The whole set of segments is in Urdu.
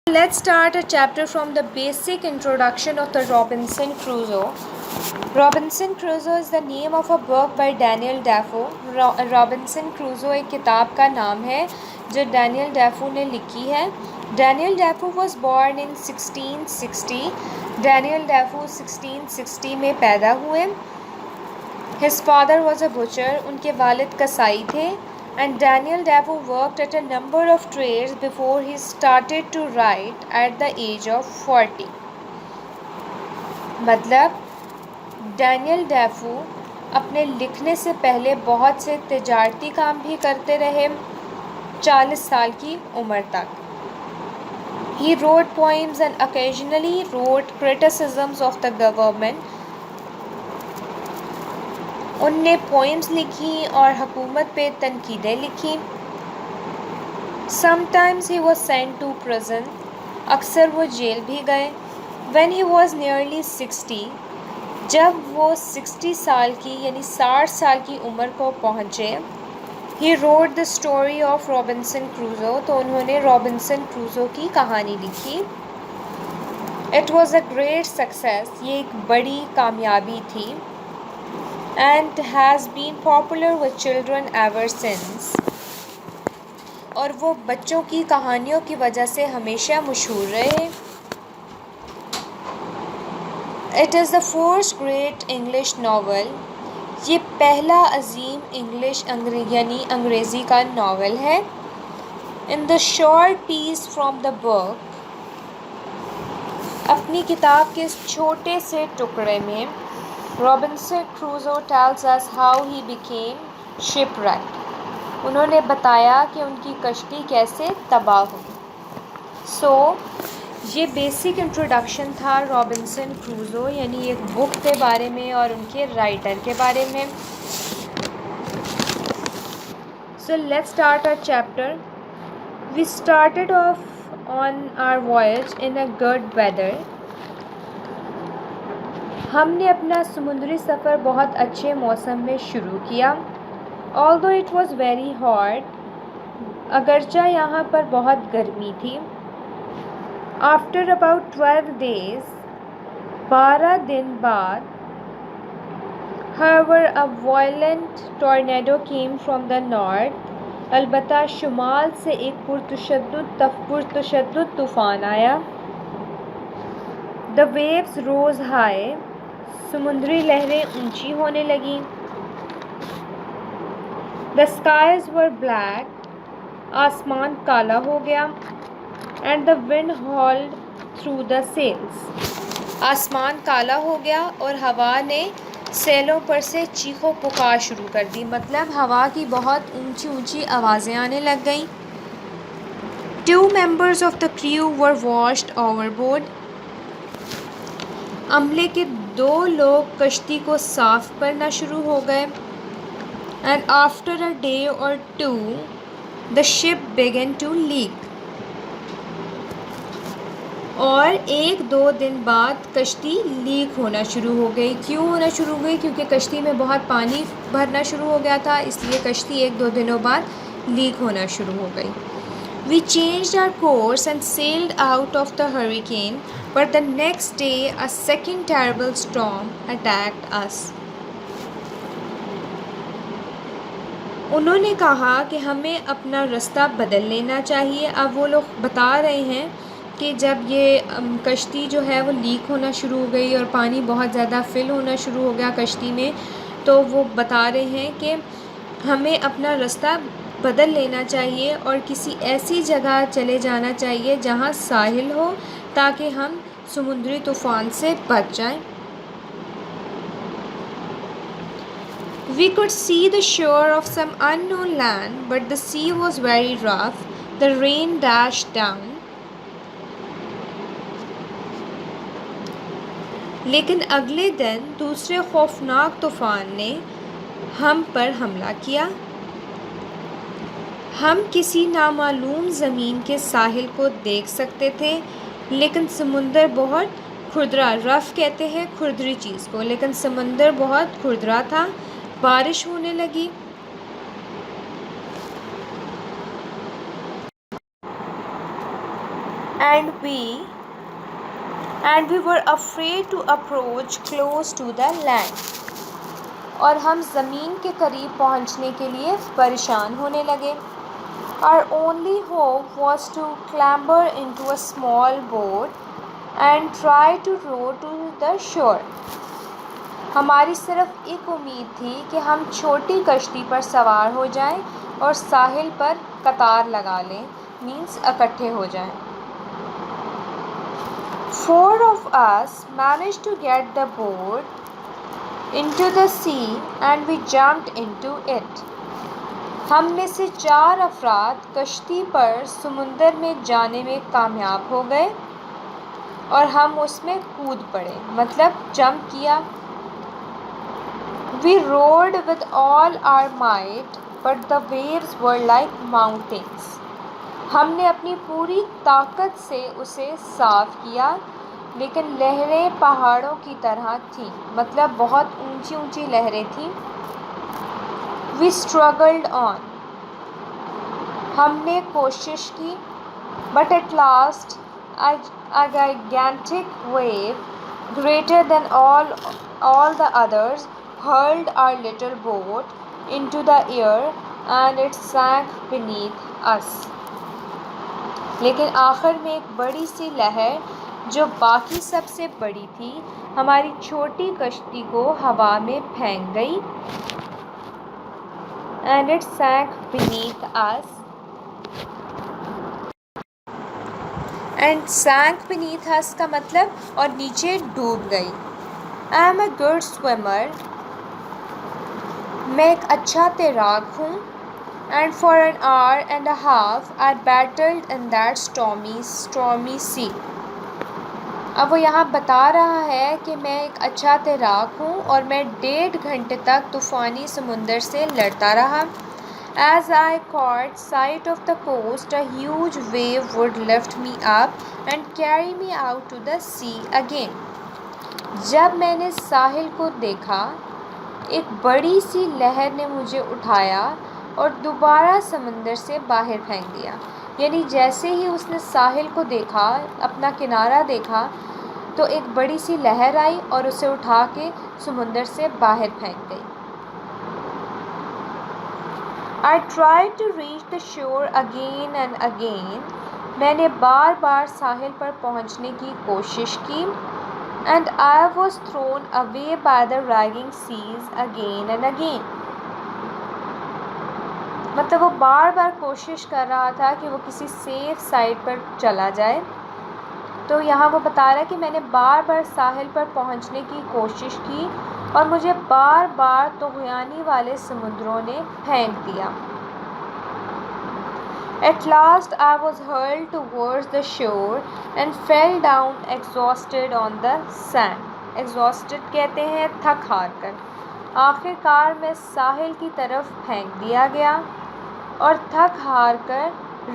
Let's start a chapter from the basic introduction of the Robinson Crusoe. Robinson Crusoe is the name of a book by Daniel Defoe. Robinson Crusoe ایک کتاب کا نام ہے جو ڈینیل ڈیفو نے لکھی ہے. Daniel Defoe was born in 1660. Daniel Defoe 1660 میں پیدا ہوئے. His father was a butcher. ان کے والد کسائی تھے. And Daniel Defoe worked at a number of trades before he started to write at the age of 40. مطلب ڈینیل ڈیفو اپنے لکھنے سے پہلے بہت سے تجارتی کام بھی کرتے رہے 40 سال کی عمر تک. He wrote poems and occasionally wrote criticisms of the government. ان نے پوئمز لکھی اور حکومت پہ تنقیدیں لکھی. Sometimes he was sent to prison. اکثر وہ جیل بھی گئے. When he was nearly 60. جب وہ 60 سال کی یعنی 60 سال کی عمر کو پہنچے. He wrote the story of Robinson Crusoe. تو انہوں نے رابنسن کروزو کی کہانی لکھی. It was a great success. یہ ایک بڑی کامیابی تھی. And has been popular with children ever since. اور وہ بچوں کی کہانیوں کی وجہ سے ہمیشہ مشہور رہے. It is the first great English novel. یہ پہلا عظیم یعنی انگریزی کا ناول ہے. In the short piece from the book. اپنی کتاب کے اس چھوٹے سے ٹکڑے میں Robinson Crusoe tells us how he became shipwrecked. انہوں نے بتایا کہ ان کی کشتی کیسے تباہ ہوئی. یہ بیسک انٹروڈکشن تھا رابنسن کروزو یعنی ایک بک کے بارے میں اور ان کے رائٹر کے بارے میں. Let's start our chapter. We started off on our voyage in a good weather. ہم نے اپنا سمندری سفر بہت اچھے موسم میں شروع کیا. Although it was very hot. اگرچہ یہاں پر بہت گرمی تھی. After about 12 days. 12 دن بعد. However, a violent tornado came from the north. البتہ شمال سے ایک پرتشدد طوفان آیا. The waves rose high. سمندری لہریں اونچی ہونے لگیں. The skies were black. آسمان کالا ہو گیا. And the wind howled through the sails. آسمان کالا ہو گیا اور ہوا نے سیلوں پر سے چیخو پکار شروع کر دی. مطلب ہوا کی بہت اونچی اونچی آوازیں آنے لگ گئیں. 2 members of the crew were washed overboard. عملے کے 2 لوگ کشتی کو صاف کرنا شروع ہو گئے. And after a day or 2, the ship began to leak. اور 1-2 دن بعد کشتی لیک ہونا شروع ہو گئی. کیوں ہونا شروع ہو گئی؟ کیونکہ کشتی میں بہت پانی بھرنا شروع ہو گیا تھا، اس لیے کشتی 1-2 دنوں بعد لیک ہونا شروع ہو گئی. We changed our course and sailed out of the hurricane, but the next day a second terrible storm attacked us. انہوں نے کہا کہ ہمیں اپنا رستہ بدل لینا چاہیے. اب وہ لوگ بتا رہے ہیں کہ جب یہ کشتی جو ہے وہ لیک ہونا شروع ہو گئی اور پانی بہت زیادہ فل ہونا شروع ہو گیا کشتی میں، تو وہ بتا رہے ہیں کہ ہمیں اپنا رستہ بدل لینا چاہیے اور کسی ایسی جگہ چلے جانا چاہیے جہاں ساحل ہو تاکہ ہم سمندری طوفان سے بچ جائیں. We could see the shore of some unknown land, but the sea was very rough. The rain dashed down. لیکن اگلے دن دوسرے خوفناک طوفان نے ہم پر حملہ کیا. ہم کسی نامعلوم زمین کے ساحل کو دیکھ سکتے تھے لیکن سمندر بہت کھردرا، رف کہتے ہیں کھردری چیز کو، لیکن سمندر بہت کھردرا تھا. بارش ہونے لگی. and we were afraid to approach close to the land. اور ہم زمین کے قریب پہنچنے کے لیے پریشان ہونے لگے. Our only hope was to clamber into a small boat and try to row to the shore. ہماری صرف ایک امید تھی کہ ہم چھوٹی کشتی پر سوار ہو جائیں اور ساحل پر قطار لگا لیں، مینس اکٹھے ہو جائیں. 4 of us managed to get the boat into the sea and we jumped into it. ہم میں سے 4 افراد کشتی پر سمندر میں جانے میں کامیاب ہو گئے اور ہم اس میں کود پڑے، مطلب جمپ کیا. We rowed with all our might, but the waves were like mountains. ہم نے اپنی پوری طاقت سے اسے صاف کیا، لیکن لہریں پہاڑوں کی طرح تھیں، مطلب بہت اونچی اونچی لہریں تھیں. We struggled on. ہم نے کوشش کی. But at last, a gigantic wave, greater than all the others, hurled our little boat into the air and it sank beneath us. لیکن آخر میں ایک بڑی سی لہر جو باقی سب سے بڑی تھی ہماری چھوٹی کشتی کو ہوا میں پھینک گئی. And it sank beneath us. And sank beneath us کا مطلب اور نیچے ڈوب گئی. I am a good swimmer. میں ایک اچھا تیراک ہوں. And for an hour and a half I battled in that stormy sea. اب وہ یہاں بتا رہا ہے کہ میں ایک اچھا تیراک ہوں اور میں 1.5 گھنٹے تک طوفانی سمندر سے لڑتا رہا. As I caught sight of the coast, a huge wave would lift me up and carry me out to the sea again. جب میں نے ساحل کو دیکھا، ایک بڑی سی لہر نے مجھے اٹھایا اور دوبارہ سمندر سے باہر پھینک دیا. یعنی جیسے ہی اس نے ساحل کو دیکھا، اپنا کنارہ دیکھا، تو ایک بڑی سی لہر آئی اور اسے اٹھا کے سمندر سے باہر پھینک گئی. I tried to reach the shore again and again. میں نے بار بار ساحل پر پہنچنے کی کوشش کی. And I was thrown away by the raging seas again and again. مطلب وہ بار بار کوشش کر رہا تھا کہ وہ کسی سیف سائڈ پر چلا جائے. تو یہاں وہ بتا رہا ہے کہ میں نے بار بار ساحل پر پہنچنے کی کوشش کی اور مجھے بار بار طغیانی والے سمندروں نے پھینک دیا. At last I was hurled towards the shore and fell down exhausted on the sand. Exhausted کہتے ہیں تھک ہار کر. آخر کار میں ساحل کی طرف پھینک دیا گیا اور تھک ہار کر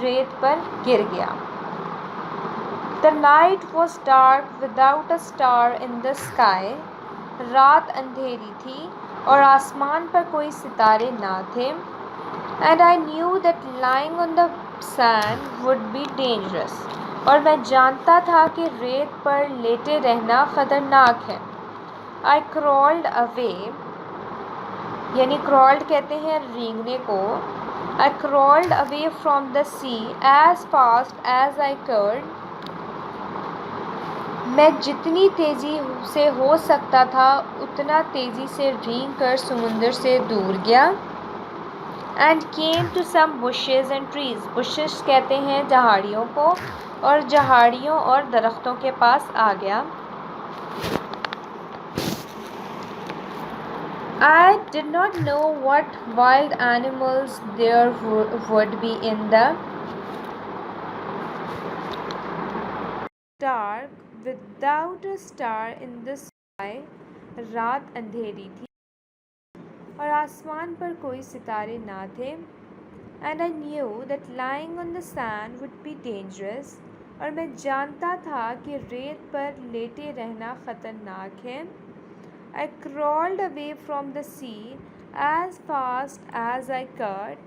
ریت پر گر گیا. The night was dark without a star in the sky. رات اندھیری تھی اور آسمان پر کوئی ستارے نہ تھے. And I knew that lying on the sand would be dangerous. اور میں جانتا تھا کہ ریت پر لیٹے رہنا خطرناک ہے. I crawled away. یعنی crawled کہتے ہیں رینگنے کو. I crawled away from the sea as fast as I could. میں جتنی تیزی سے ہو سکتا تھا اتنا تیزی سے رینگ کر سمندر سے دور گیا. And came to some bushes and trees. Bushes کہتے ہیں جھاڑیوں کو، اور جھاڑیوں اور درختوں کے پاس آ گیا. I did not know what wild animals there would be in the dark without a star in the sky. رات اندھیری تھی اور آسمان پر کوئی ستارے نہ تھے. And I knew that lying on the sand would be dangerous. اور میں جانتا تھا کہ ریت پر لیٹے رہنا خطرناک ہے. I crawled away from the sea as fast as I could.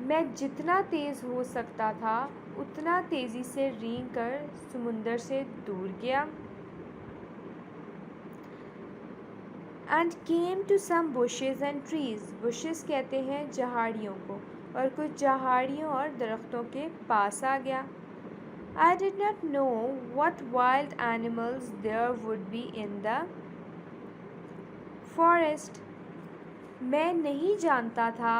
میں جتنا تیز ہو سکتا تھا اتنا تیزی سے رینگ کر سمندر سے دور گیا. And came to some bushes and trees. bushes کہتے ہیں جہاڑیوں کو, اور کچھ جہاڑیوں اور درختوں کے پاس آ گیا. I did not know what wild animals there would be in the forest. میں نہیں جانتا تھا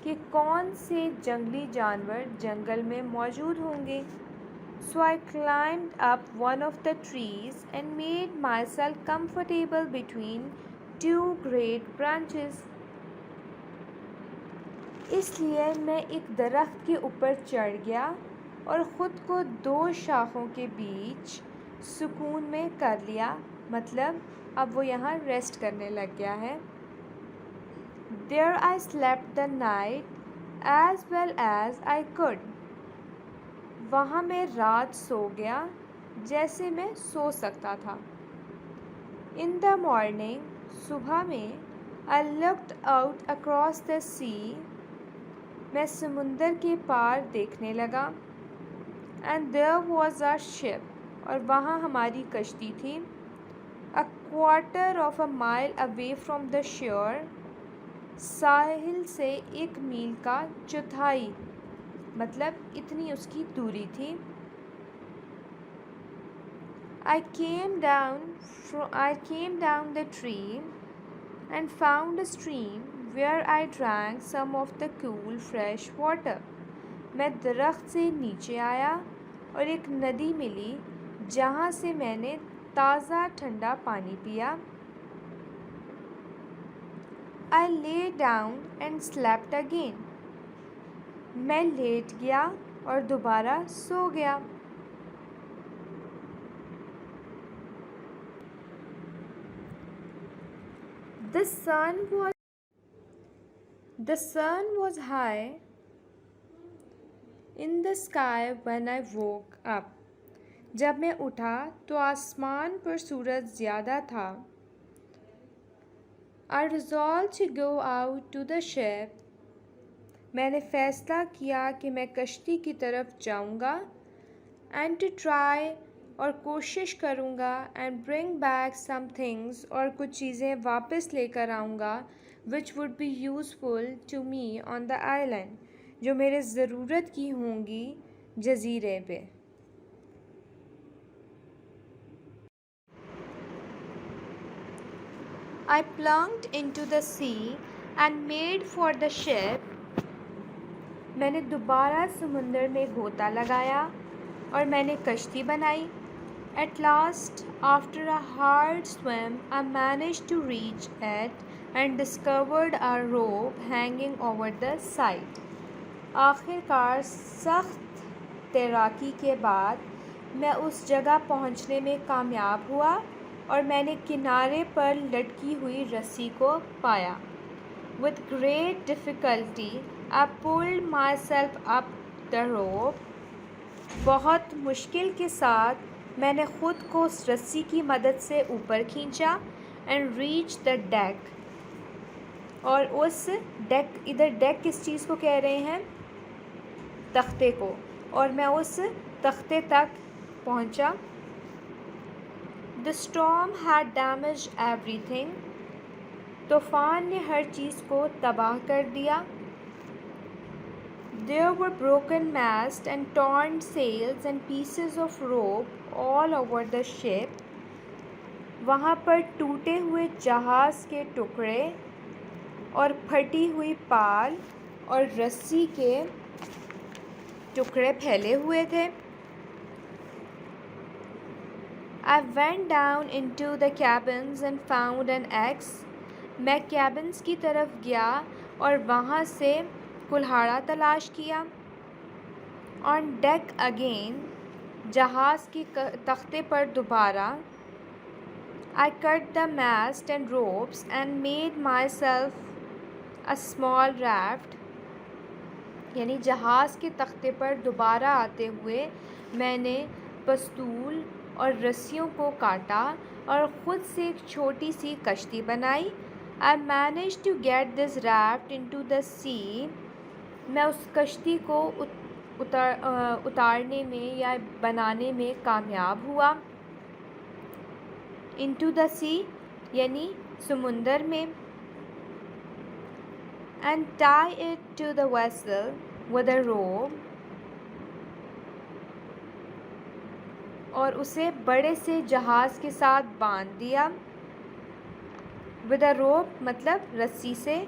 کہ کون سے جنگلی جانور جنگل میں موجود ہوں گے. So I climbed up one of the trees and made myself comfortable between two great branches. اس لیے میں ایک درخت کے اوپر چڑھ گیا اور خود کو 2 شاخوں کے بیچ سکون میں کر لیا. مطلب اب وہ یہاں ریسٹ کرنے لگ گیا ہے. There I slept the night as well as I could. وہاں میں رات سو گیا جیسے میں سو سکتا تھا. In the morning, صبح میں I looked out across the sea. میں سمندر کے پار دیکھنے لگا. And there was our ship. اور وہاں ہماری کشتی تھی. A quarter of a mile away from the shore. ساحل سے 1 میل کا چوتھائی, مطلب اتنی اس کی دوری تھی. I came down the tree and found a stream where I drank some of the cool fresh water. میں درخت سے نیچے آیا اور ایک ندی ملی جہاں سے میں نے تازہ ٹھنڈا پانی پیا. I lay down and slept again. میں لیٹ گیا اور دوبارہ سو گیا. The sun was high in the sky when I woke up. جب میں اٹھا تو آسمان پر سورج زیادہ تھا. I resolved to go out to the ship. میں نے فیصلہ کیا کہ میں کشتی کی طرف جاؤں گا. And to try, اور کوشش کروں گا. And bring back some things, اور کچھ چیزیں واپس لے کر آؤں گا. Which would be useful to me on the island, جو میرے ضرورت کی ہوں گی جزیرے پہ. I plunged into the sea and made for the ship. میں نے دوبارہ سمندر میں غوطہ لگایا اور میں نے کشتی بنائی. At last, after a hard swim, I managed to reach it and discovered a rope hanging over the side. آخر کار سخت تیراکی کے بعد میں اس جگہ پہنچنے میں کامیاب ہوا اور میں نے کنارے پر لٹکی ہوئی رسی کو پایا. With great difficulty, I pulled myself up the rope. بہت مشکل کے ساتھ میں نے خود کو اس رسی کی مدد سے اوپر کھینچا. And reached the deck. اور اس ڈیک, ادھر ڈیک کس چیز کو کہہ رہے ہیں؟ تختے کو. اور میں اس تختے تک پہنچا. The storm had damaged everything. طوفان نے ہر چیز کو تباہ کر دیا. There were broken masts and torn sails and pieces of rope all over the ship. وہاں پر ٹوٹے ہوئے جہاز کے ٹکڑے اور پھٹی ہوئی پال اور رسی کے ٹکڑے پھیلے ہوئے تھے. I went down into the cabins and found an axe. میں کیبنز کی طرف گیا اور وہاں سے کلہاڑا تلاش کیا. On deck again, جہاز کی تختے پر دوبارہ. I cut the mast and ropes and made myself a small raft. یعنی جہاز کے تختے پر دوبارہ آتے ہوئے میں نے پستول اور رسیوں کو کاٹا اور خود سے ایک چھوٹی سی کشتی بنائی. I managed to get this raft into the sea. میں اس کشتی کو اتارنے میں یا بنانے میں کامیاب ہوا. into the sea یعنی سمندر میں. and tie it to the vessel with a rope اور اسے بڑے سے جہاز کے ساتھ باندھ دیا. with a rope مطلب رسی سے.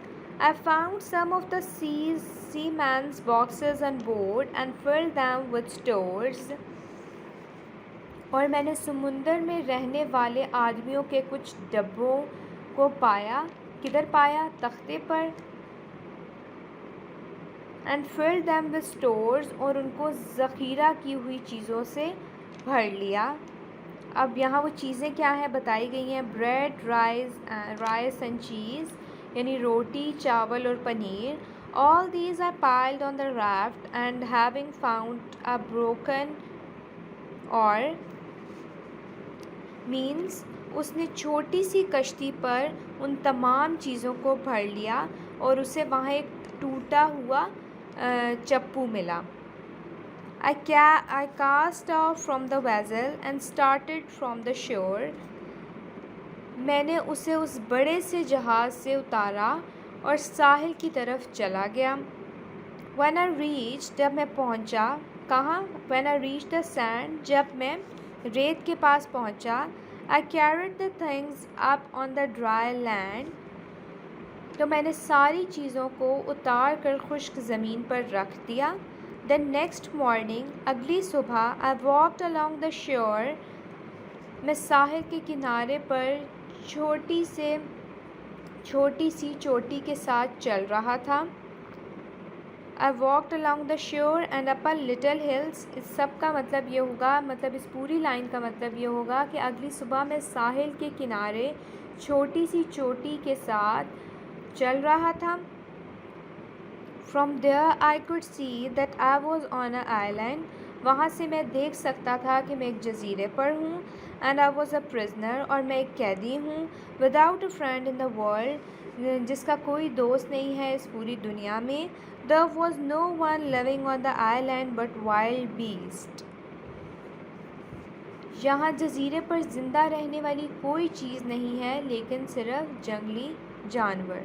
I found some of the seamen's boxes on board and filled them with stores. اور میں نے سمندر میں رہنے والے آدمیوں کے کچھ ڈبوں کو پایا. کدھر پایا؟ تختے پر. and filled them with stores اور ان کو ذخیرہ کی ہوئی چیزوں سے بھر لیا. اب یہاں وہ چیزیں کیا ہیں بتائی گئی ہیں. بریڈ، رائس اینڈ چیز یعنی روٹی، چاول اور paneer. all these are piled on the raft and having found a broken oar means اس نے چھوٹی سی کشتی پر ان تمام چیزوں کو بھر لیا اور اسے وہاں ایک ٹوٹا ہوا چپو ملا. I cast off from the vessel and started from the shore. میں نے اسے اس بڑے سے جہاز سے اتارا اور ساحل کی طرف چلا گیا. when I reached جب میں پہنچا کہاں؟ when I reached the sand جب میں ریت کے پاس پہنچا. I carried the things up on the dry land تو میں نے ساری چیزوں کو اتار کر خشک زمین پر رکھ دیا. the next morning اگلی صبح I walked along the shore میں ساحل کے کنارے پر چھوٹی سی چوٹی کے ساتھ چل رہا تھا. I walked along the shore and up a little hills. اس سب کا مطلب یہ ہوگا، مطلب اس پوری لائن کا مطلب یہ ہوگا کہ اگلی صبح میں ساحل کے کنارے چھوٹی سی چوٹی کے ساتھ چل رہا تھا. From there I could see that I was on an island. وہاں سے میں دیکھ سکتا تھا کہ میں ایک جزیرے پر ہوں. And I was a prisoner اور میں ایک قیدی ہوں. Without a friend in the world جس کا کوئی دوست نہیں ہے اس پوری دنیا میں. There was no one living on the island but wild beasts. یہاں جزیرے پر زندہ رہنے والی کوئی چیز نہیں ہے لیکن صرف جنگلی جانور.